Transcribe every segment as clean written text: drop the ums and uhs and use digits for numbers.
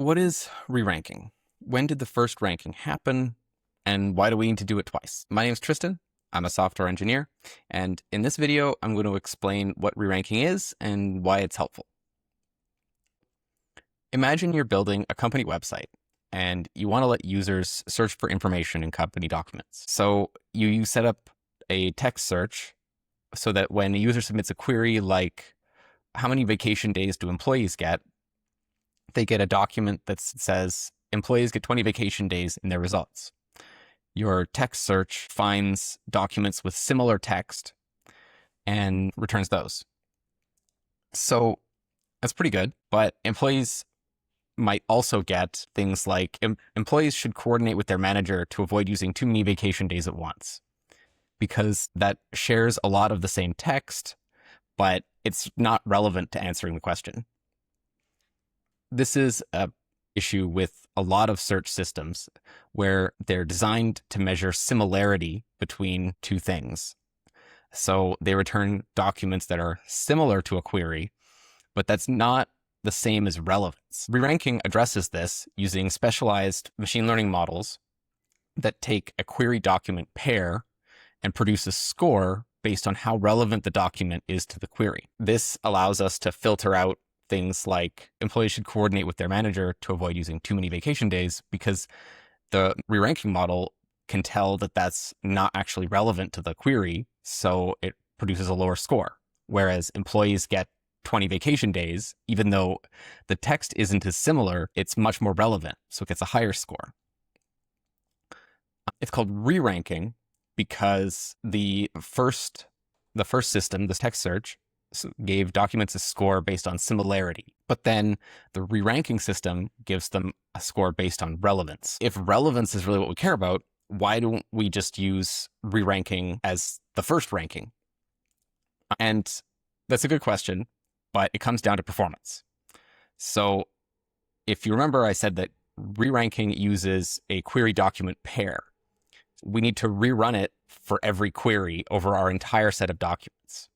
What is re-ranking? When did the first ranking happen? And why do we need to do it twice? My name is Tristan. I'm a software engineer. And in this video, I'm going to explain what re-ranking is and why it's helpful. Imagine you're building a company website and you want to let users search for information in company documents. So you set up a text search so that when a user submits a query like, how many vacation days do employees get? They get a document that says employees get 20 vacation days in their results. Your text search finds documents with similar text and returns those. So that's pretty good, but employees might also get things like employees should coordinate with their manager to avoid using too many vacation days at once, because that shares a lot of the same text, but it's not relevant to answering the question. This is an issue with a lot of search systems where they're designed to measure similarity between two things. So they return documents that are similar to a query, but that's not the same as relevance. Re-ranking addresses this using specialized machine learning models that take a query document pair and produce a score based on how relevant the document is to the query. This allows us to filter out things like employees should coordinate with their manager to avoid using too many vacation days, because the re-ranking model can tell that that's not actually relevant to the query, so it produces a lower score. Whereas employees get 20 vacation days, even though the text isn't as similar, it's much more relevant, so it gets a higher score. It's called re-ranking because the first system, this text search, gave documents a score based on similarity, but then the re-ranking system gives them a score based on relevance. If relevance is really what we care about, why don't we just use re-ranking as the first ranking? And that's a good question, but it comes down to performance. So if you remember, I said that re-ranking uses a query document pair. We need to rerun it for every query over our entire set of documents.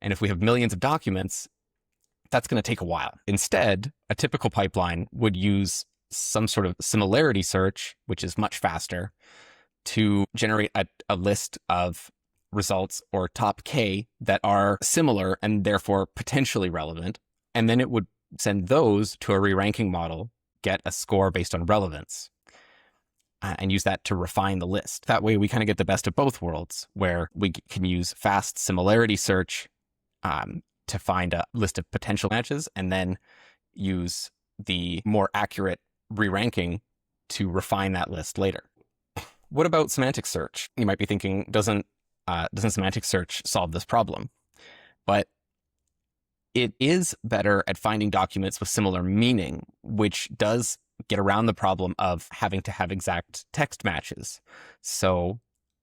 And if we have millions of documents, that's going to take a while. Instead, a typical pipeline would use some sort of similarity search, which is much faster, to generate a list of results, or top K, that are similar and therefore potentially relevant. And then it would send those to a re-ranking model, get a score based on relevance, and use that to refine the list. That way we kind of get the best of both worlds, where we can use fast similarity search to find a list of potential matches, and then use the more accurate re-ranking to refine that list later. What about semantic search? You might be thinking, doesn't semantic search solve this problem? But it is better at finding documents with similar meaning, which does get around the problem of having to have exact text matches. So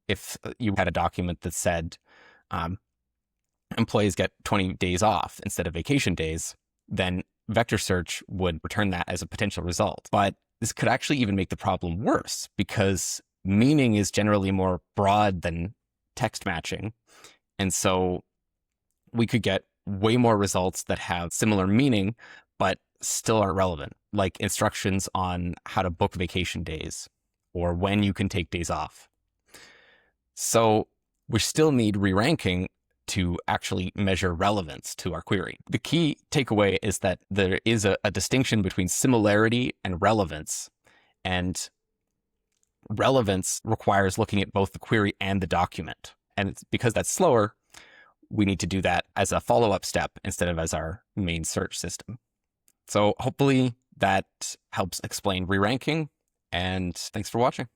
if you had a document that said, employees get 20 days off instead of vacation days, then vector search would return that as a potential result. But this could actually even make the problem worse, because meaning is generally more broad than text matching. And so we could get way more results that have similar meaning, but still aren't relevant, like instructions on how to book vacation days or when you can take days off. So we still need re-ranking to actually measure relevance to our query. The key takeaway is that there is a distinction between similarity and relevance, and relevance requires looking at both the query and the document. And it's because that's slower, we need to do that as a follow-up step instead of as our main search system. So hopefully that helps explain re-ranking, and thanks for watching.